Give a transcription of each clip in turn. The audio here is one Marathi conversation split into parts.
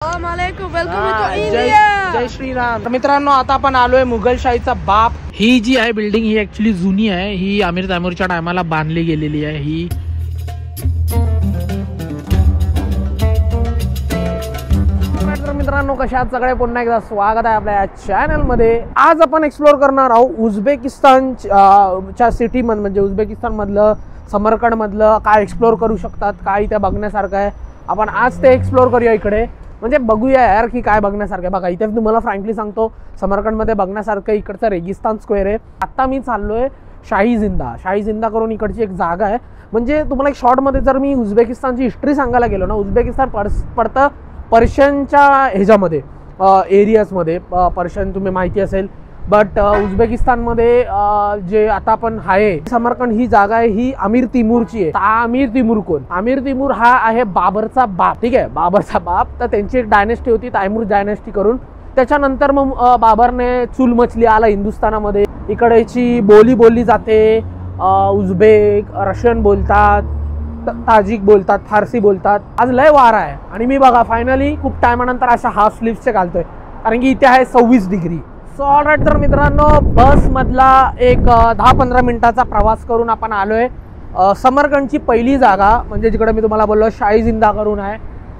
जय श्रीराम. तर मित्रांनो, आता आपण आलोय मुघलशाहीचा बाप. ही जी आहे बिल्डिंग ही ऍक्च्युली जुनी आहे. ही आमिर तैमूरच्या टायमाला बांधली गेलेली आहे. ही मित्रांनो, कशा आहात सगळे? पुन्हा एकदा स्वागत आहे आपल्या चॅनल मध्ये. आज आपण एक्सप्लोर करणार आहोत उझबेकिस्तानच्या सिटी मध्ये, म्हणजे उझबेकिस्तान मधलं समरकंड मधलं काय एक्सप्लोर करू शकतात, काय इथे बघण्यासारखं आहे. आपण आज ते एक्सप्लोर करूया इकडे, म्हणजे बघूया यार की काय बघण्यासारखं आहे. बघा इथे तुम्हाला फ्रँकली सांगतो, समरकंडमध्ये बघण्यासारखं इकडचं रेगिस्तान स्क्वेअर आहे. आता मी चाललोय शाही जिंदा करून इकडची एक जागा आहे. म्हणजे तुम्हाला एक शॉर्टमध्ये जर मी उझबेकिस्तानची हिस्ट्री सांगायला गेलो ना, उझबेकिस्तान पडतं पर्शियनच्या ह्याच्यामध्ये, एरियाजमध्ये. पर्शियन तुम्ही माहिती असेल. बट उझबेकिस्तानमध्ये जे आता आपण आहे समरकंड, ही जागा आहे ही अमीर तिमूरची आहे. अमीर तिमूर कोण? अमीर तिमूर हा आहे बाबरचा बाप. ठीक आहे, बाबरचा बाप. तर त्यांची एक डायनेस्टी होती तैमूर डायनेस्टी करून. त्याच्यानंतर मग बाबरने चूल मचली आला हिंदुस्थानामध्ये. इकडेची बोली बोलली जाते. उझबेक, रशियन बोलतात, ताजिक बोलतात, फारसी बोलतात. आज लय वारा आहे आणि मी बघा फायनली खूप टायमानंतर अशा हाफ स्लीव्सचे घालतोय, कारण की इथे आहे 26 डिग्री. So all right. तर मित्रांनो, बस मधला एक 10-15 मिनिटाचा प्रवास करून आपण आलोय समरकंडची पहिली जागा, म्हणजे जिकडे मी तुम्हाला बोललो शाही जिंदा करून आहे.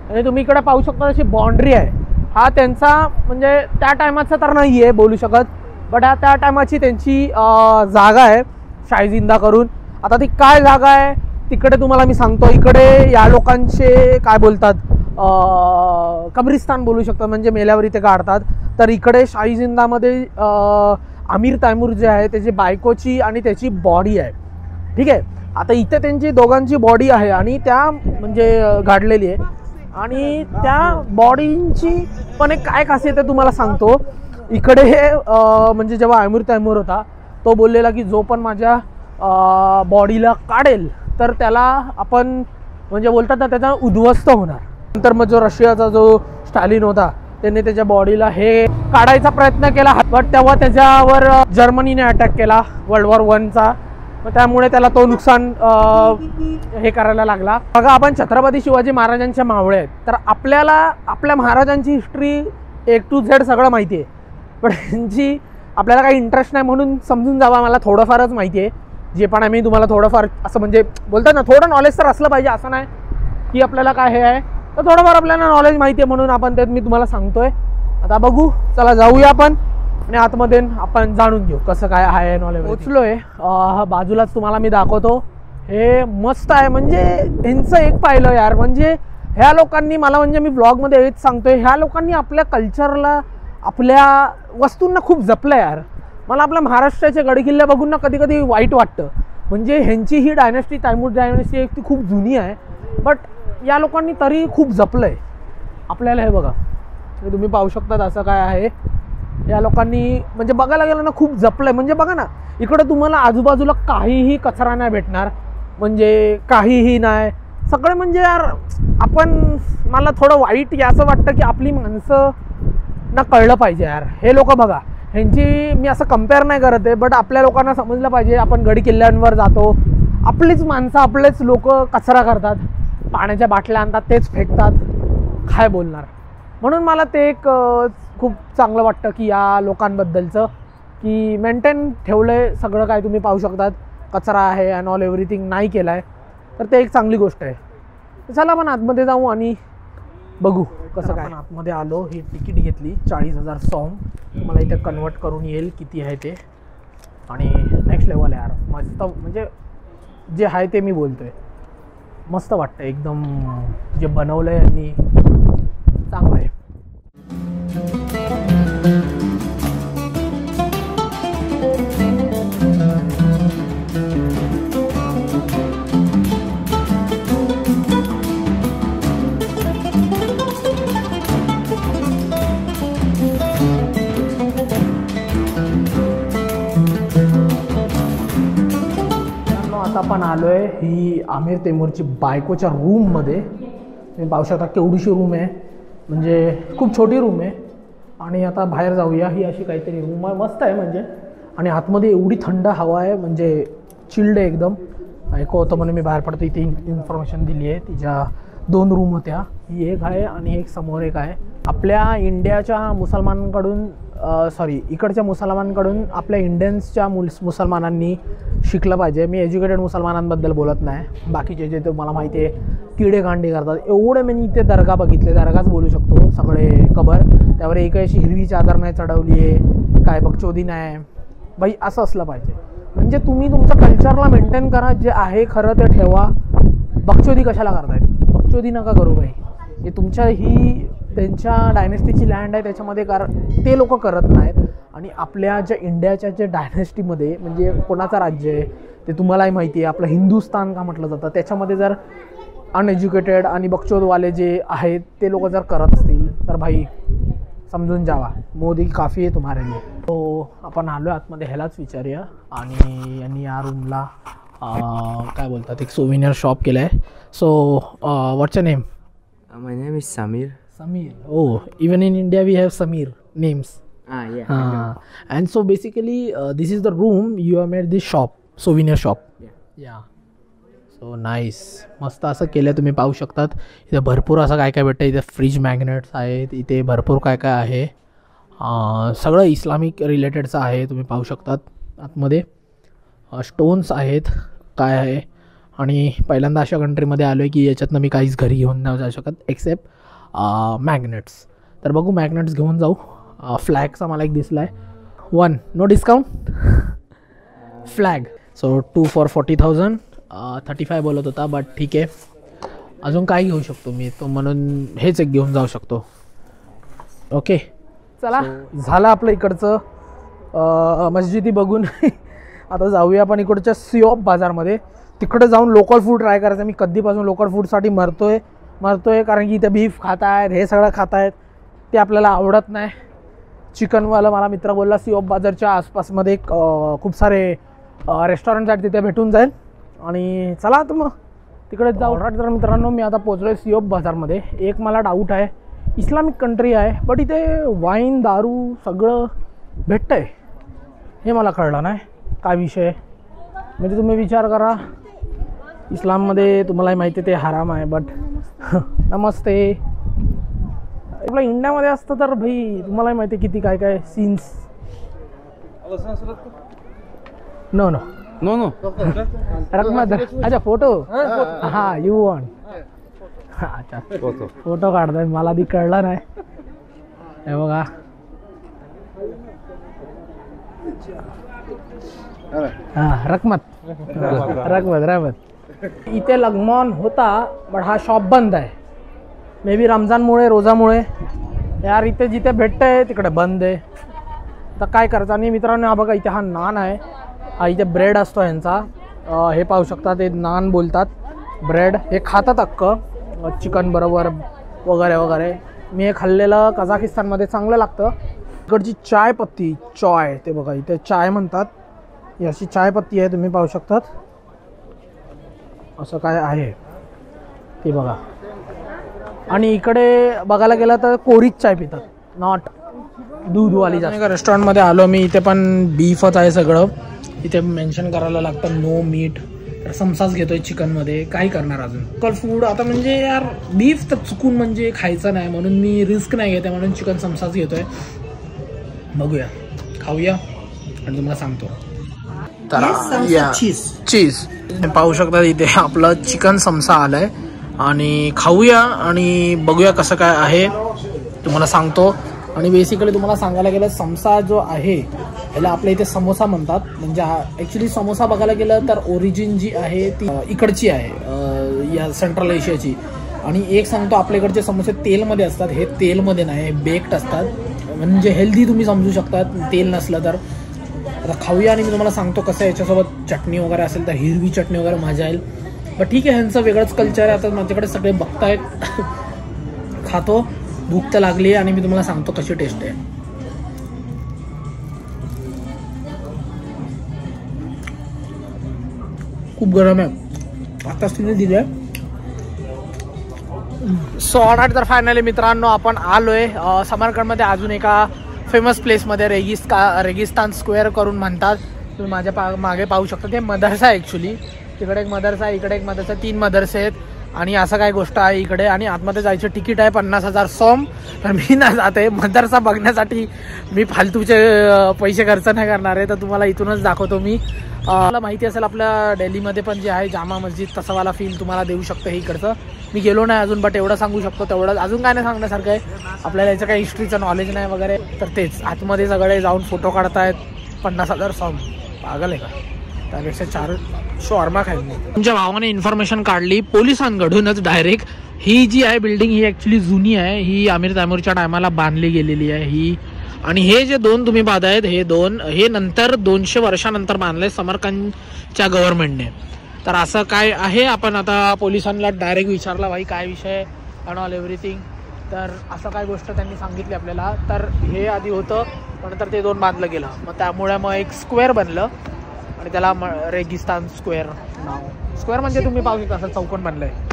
आणि तुम्ही इकडे पाहू शकता अशी बाउंड्री आहे. हा त्यांचा म्हणजे त्या टायमाचा तर नाही आहे बोलू शकत, बट हा त्या टायमाची त्यांची जागा आहे शाही जिंदा करून. आता ती काय जागा आहे तिकडे तुम्हाला मी सांगतो. इकडे या लोकांचे काय बोलतात, कब्रिस्तान बोलू शकतात, म्हणजे मेल्यावर इथे काढतात. तर इकडे शाही जिंदामध्ये अमीर तैमूर जे आहे त्याची बायकोची आणि त्याची बॉडी आहे. ठीक आहे. आता इथे त्यांची दोघांची बॉडी आहे आणि त्या म्हणजे गाडलेली आहे. आणि त्या बॉडींची पण एक काय खासियत आहे तुम्हाला सांगतो. इकडे म्हणजे जेव्हा अमीर तैमूर होता तो बोललेला की जो पण माझ्या बॉडीला काढेल तर त्याला आपण म्हणजे बोलतात ना त्याचा उद्ध्वस्त होणार. नंतर मग जो रशियाचा जो स्टॅलिन होता त्यांनी त्याच्या बॉडीला हे काढायचा प्रयत्न केला, बट तेव्हा त्याच्यावर जर्मनीने अटॅक केला वर्ल्ड वॉर 1चा. त्यामुळे त्याला तो नुकसान हे करायला लागला. बघा आपण छत्रपती शिवाजी महाराजांच्या मावळे आहेत, तर आपल्याला आपल्या महाराजांची हिस्ट्री A to Z सगळं माहिती आहे, पण त्यांची आपल्याला काही इंटरेस्ट नाही म्हणून समजून जावा. मला थोडंफारच माहिती आहे, जे पण आहे मी तुम्हाला थोडंफार असं म्हणजे बोलतात ना थोडं नॉलेज तर असलं पाहिजे. असं नाही की आपल्याला काय हे आहे, तर थोडंफार आपल्याला नॉलेज माहिती आहे म्हणून आपण त्यात मी तुम्हाला सांगतोय. आता बघू, चला जाऊया आपण आणि आतमध्ये आपण जाणून घेऊ कसं काय आहे नॉलेज. पोचलोय बाजूलाच तुम्हाला मी दाखवतो. हे मस्त आहे. म्हणजे यांचं एक पाहिलं यार, म्हणजे ह्या लोकांनी मला, म्हणजे मी ब्लॉगमध्ये हेच सांगतोय, ह्या लोकांनी आपल्या कल्चरला, आपल्या वस्तूंना खूप जपलं यार. मला आपल्या महाराष्ट्राचे गडकिल्ले बघून ना कधी कधी वाईट वाटतं. म्हणजे ह्यांची ही डायनेस्टी तैमूर डायनेस्टी ती खूप जुनी आहे, बट या लोकांनी तरी खूप जपलं आहे आपल्याला. हे बघा, हे तुम्ही पाहू शकतात असं काय आहे. या लोकांनी म्हणजे बघायला गेलं ना खूप जपलं आहे. म्हणजे बघा ना, इकडं तुम्हाला आजूबाजूला काहीही कचरा नाही भेटणार, म्हणजे काहीही नाही सगळं. म्हणजे यार आपण, मला थोडं वाईट असं वाटतं की आपली माणसं ना कळलं पाहिजे यार. हे लोक बघा, ह्यांची मी असं कम्पेअर नाही करत आहे, बट आपल्या लोकांना समजलं पाहिजे. आपण गडी किल्ल्यांवर जातो, आपलीच माणसं, आपलेच लोक कचरा करतात, पाण्याच्या बाटल्या आणतात तेच फेकतात, काय बोलणार. म्हणून मला ते एक खूप चांगलं वाटतं की या लोकांबद्दलचं, की मेंटेन ठेवलं आहे सगळं काय. तुम्ही पाहू शकतात कचरा आहे अँड ऑल एव्हरीथिंग नाही केलं आहे, तर ते एक चांगली गोष्ट आहे. चला आपण आतमध्ये जाऊ आणि बघू कसं काय. आतमध्ये आलो, ही तिकीट घेतली 40,000 सॉम. मला इथे कन्वर्ट करून येईल किती आहे ते. आणि नेक्स्ट लेवल यार, मस्त. म्हणजे जे आहे ते मी बोलतोय, मस्त वाटतं एकदम. जे बनवलं आहे यांनी चांगलं आहे. आता आपण आलोय ही आमिर तैमूरची बायकोच्या रूममध्ये. तुम्ही पाहू शकता केवढीशी रूम आहे, म्हणजे खूप छोटी रूम आहे. आणि आता बाहेर जाऊया. ही अशी काहीतरी रूम आहे, मस्त आहे म्हणजे. आणि आतमध्ये एवढी थंड हवा आहे, म्हणजे चिल्ड आहे एकदम. ऐकू होतं म्हणून मी बाहेर पडतो. इथे इन्फॉर्मेशन दिली आहे तिच्या 2 रूम होत्या, ही एक आहे आणि एक समोर एक आहे. आपल्या इंडियाच्या मुसलमानांकडून इकडच्या मुसलमानांकडून आपल्या इंडियन्सच्या मुसलमानांनी शिकलं पाहिजे. मी एज्युकेटेड मुसलमानांबद्दल बोलत नाही, बाकीचे जे तुम्हाला माहिती आहे किडेकांडी करतात. एवढे मी इथे दर्गा बघितले, दर्गाच बोलू शकतो, सगळे कबर, त्यावर एक अशी हिरवी चादर नाही चढवली आहे, काय बकचोदी नाही बाई, असं असलं पाहिजे. म्हणजे तुम्ही तुमच्या कल्चरला मेंटेन करा, जे आहे खरं ते ठेवा. बकचोदी कशाला करतायत? बकचोदी नका करू बाई. हे तुमच्या ही त्यांच्या डायनेस्टीची लँड आहे, त्याच्यामध्ये ते लोक करत नाहीत. आणि आपल्या ज्या इंडियाच्या ज्या डायनेस्टीमध्ये म्हणजे कोणाचं राज्य आहे ते तुम्हालाही माहिती आहे, आपलं हिंदुस्थान का म्हटलं जातं, त्याच्यामध्ये जर अनएज्युकेटेड आणि बकचोदवाले जे आहेत ते लोक जर करत असतील तर भाई समजून जावा, मोदी काफी आहे तुम्हारे लिए. तो आपण आलो आतमध्ये, ह्यालाच विचारूया. आणि यांनी या रूमला काय बोलतात एक सोविनियर शॉप केलं आहे. So what's your name? My name is Samir. Samir. Oh, even in India we have Samir names. Yeah. And so basically this is the room you have made this shop, souvenir shop. Yeah. So nice. मस्त असं केलं तुम्ही पाहू शकतात. इथे भरपूर असं काय काय भेटतं. इथे फ्रीज मॅग्नेट्स आहेत, इथे भरपूर काय काय आहे. सगळं इस्लामिक रिलेटेडचं आहे, तुम्ही पाहू शकतात. आतमध्ये स्टोन्स आहेत, काय आहे. आणि पहिल्यांदा अशा कंट्रीमध्ये आलो आहे की याच्यातनं मी काहीच घरी घेऊन नाही जाऊ शकत एक्सेप्ट मॅग्नेट्स. तर बघू मॅग्नेट्स घेऊन जाऊ. फ्लॅगचा मला एक दिसला आहे, 1 no discount flag. So 2 for 40,000. 35 बोलत होता, बट ठीक आहे. अजून काय घेऊ शकतो मी, तो म्हणून हेच एक घेऊन जाऊ शकतो. ओके चला, झालं आपलं इकडचं मस्जिदी बघून. आता जाऊया आपण इकडच्या सिओप बाजारमध्ये. तिकडे जाऊन लोकल फूड ट्राय करायचं. मी कधीपासून लोकल फूडसाठी मरतोय कारण की इथे बीफ खात आहेत, हे सगळं खात आहेत, ते आपल्याला आवडत नाही. चिकनवाला मला मित्र बोलला सिओप बाजारच्या आसपासमध्ये खूप सारे रेस्टॉरंट्स आहेत, तिथे भेटून जाईल. आणि चला तर मग तिकडे जाऊ. तर मित्रांनो मी आता पोचलो आहे सिओप बाजारमध्ये. एक मला डाऊट आहे, इस्लामिक कंट्री आहे बट इथे वाईन दारू सगळं भेटतं आहे, हे मला कळलं नाही काय विषय. म्हणजे तुम्ही विचार करा, इस्लाममध्ये तुम्हालाही माहिती ते हराम आहे, बट नमस्ते. आपल्या इंडियामध्ये असतं तर भाई तुम्हालाही माहिती किती काय काय सीन्स. नो रकमत. अच्छा फोटो, हां यू वॉन्ट. अच्छा फोटो काढतोय, मला ती कळलं नाही. हे बघा रकमत. इथे लगमॉन होता बट हा शॉप बंद आहे. मे बी रमजानमुळे, रोजामुळे यार इथे जिथे भेटतंय तिकडे बंद आहे. तर काय करायचं. आणि मित्रांनो हा बघा, इथे हा नान आहे, हा इथे ब्रेड असतो यांचा. हे पाहू शकता, ते नान बोलतात, ब्रेड. हे खातात अक्कं चिकन बरोबर वगैरे वगैरे. मी हे खाल्लेलं कझाकिस्तानमध्ये, चांगलं लागतं. इकडची चाय पत्ती, चाय ते बघा इथे चाय म्हणतात. ही अशी चाय पत्ती आहे, तुम्ही पाहू शकतात. असं काय आहे ते बघा. आणि इकडे बघायला गेलं तर कोरीच चाय पितात, नॉट दूधवाली. जास्त रेस्टॉरंटमध्ये आलो मी, इथे पण बीफच आहे सगळं. इथे मेन्शन करायला लागतं नो मीट. तर समसाच घेतोय चिकनमध्ये, काय करणार अजून. लोकल फूड आता म्हणजे यार बीफ तर चुकून म्हणजे खायचं नाही, म्हणून मी रिस्क नाही घेते, म्हणून चिकन समसाच घेतोय. बघूया, खाऊया आणि तुम्हाला सांगतो. तर चीज पाहू शकता, इथे आपलं चिकन समसा आलाय आणि खाऊया आणि बघूया कसं काय आहे, तुम्हाला सांगतो. आणि बेसिकली तुम्हाला सांगायला गेलं, समसा जो आहे ह्याला आपल्या इथे समोसा म्हणतात. म्हणजे ॲक्च्युली समोसा बघायला गेलं तर ओरिजिन जी आहे ती इकडची आहे, या सेंट्रल एशियाची. आणि एक सांगतो, आपल्या इकडचे समोसे तेलमध्ये असतात, हे तेलमध्ये नाही, बेक्ड असतात. म्हणजे हेल्दी तुम्ही समजू शकता तेल नसलं तर. आता खाऊया आणि मी तुम्हाला सांगतो कसं. याच्यासोबत चटणी वगैरे असेल तर हिरवी चटणी वगैरे मजा येईल. पण ठीक आहे, ह्यांचं वेगळंच कल्चर आहे. आता माझ्याकडे सगळे बघतायत. खातो, भूक तर लागली आणि मी तुम्हाला सांगतो कशी टेस्ट आहे. खूप गरम आहे, आताच तिने दिले. सो ऑलराईट, तर फायनली मित्रांनो आपण आलोय समरकंडमध्ये अजून एका फेमस प्लेसमध्ये, रेगिस्तान स्क्वेअर करून म्हणतात. तुम्ही माझ्या मागे पाहू शकता, ते मदरसा आहे ॲक्च्युली. तिकडे एक मदरसा आहे, इकडे एक मदरसा, 3 मदरसे आहेत. आणि असं काय गोष्ट आहे इकडे. आणि आतमध्ये जायचं तिकीट आहे 50,000 सॉम. तर मी ना जाते मदरसा बघण्यासाठी, मी फालतूचे पैसे खर्च नाही करणार आहे. तर तुम्हाला इथूनच दाखवतो मी. मला माहिती असेल आपल्या दिल्लीमध्ये पण जे आहे जामा मस्जिद, तसंवाला फील तुम्हाला देऊ शकतं हे इकडचं. मी गेलो नाही अजून, बट एवढं सांगू शकतो तेवढं. अजून काय नाही सांगण्यासारखं आहे, आपल्याला याचं काही हिस्ट्रीचं नॉलेज नाही वगैरे. तर तेच आतमध्ये सगळे जाऊन फोटो काढतायत. 50,000 सॉम, पागल आहे का? त्यापेक्षा 4 शॉर्मा खाईल मी. तुमच्या भावाने इन्फॉर्मेशन काढली पोलिसांकडूनच डायरेक्ट. ही जी आहे बिल्डिंग ही ॲक्च्युली जुनी आहे. ही आमिर तैमूरच्या टायमाला बांधली गेलेली आहे ही. आणि हे जे 2 तुम्ही पाहतायत हे नंतर 200 वर्षानंतर बांधले समरकंदच्या गव्हर्नमेंटने. तर असं काय आहे, आपण आता पोलिसांना डायरेक्ट विचारला भाई काय विषय अँड ऑल एव्हरीथिंग. तर असं काय गोष्ट त्यांनी सांगितली आपल्याला. तर हे आधी होतं, पण नंतर ते 2 बांधलं गेलं. मग त्यामुळे मग एक स्क्वेअर बनलं आणि त्याला रेगिस्तान स्क्वेअर नाव. स्क्वेअर म्हणजे तुम्ही पाहू शकता असं चौकोन बनलं आहे,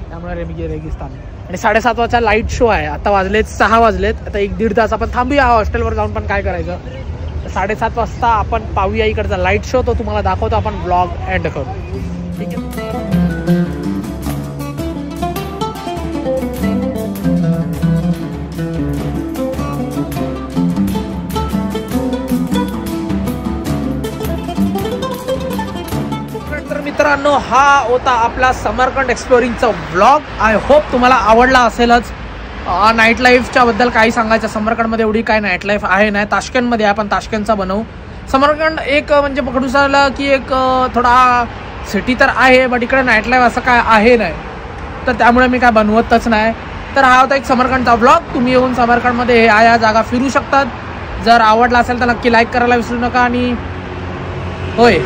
त्यामुळे रेगिस्तान. आणि 7:30 वाजता लाईट शो आहे. आता वाजलेत 6 वाजलेत. आता 1-1.5 तास आपण थांबूया हॉस्टेलवर जाऊन. पण काय करायचं, 7:30 वाजता आपण पाहूया इकडचा लाईट शो. तो तुम्हाला दाखवतो. आपण ब्लॉग एंड करू, ठीक आहे? मित्रांनो, हा होता आपला समरकंद एक्सप्लोरिंगचा व्लॉग. आय होप तुम्हाला आवडला असेलच. नाईट लाईफच्या बद्दल काही सांगायचं, समरकंदमध्ये एवढी काय नाईट लाईफ आहे नाही. ताशकंदमध्ये आपण ताशकंदचा बनवू. समरकंद एक म्हणजे पकडू झालं की एक थोडा सिटी तर आहे, बट इकडे नाईट लाईफ असं काय आहे नाही. तर त्यामुळे मी काय बनवतच नाही. तर हा होता एक समरकंदचा व्लॉग. तुम्ही येऊन समरकंदमध्ये या जागा फिरू शकतात. जर आवडला असेल तर नक्की लाईक करायला विसरू नका. आणि होय,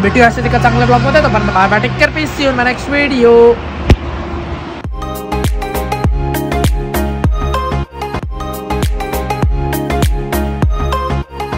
भेटूया असे एका चांगल्या ब्लॉगमध्ये. तर bye bye, take care, peace, see you in my next video.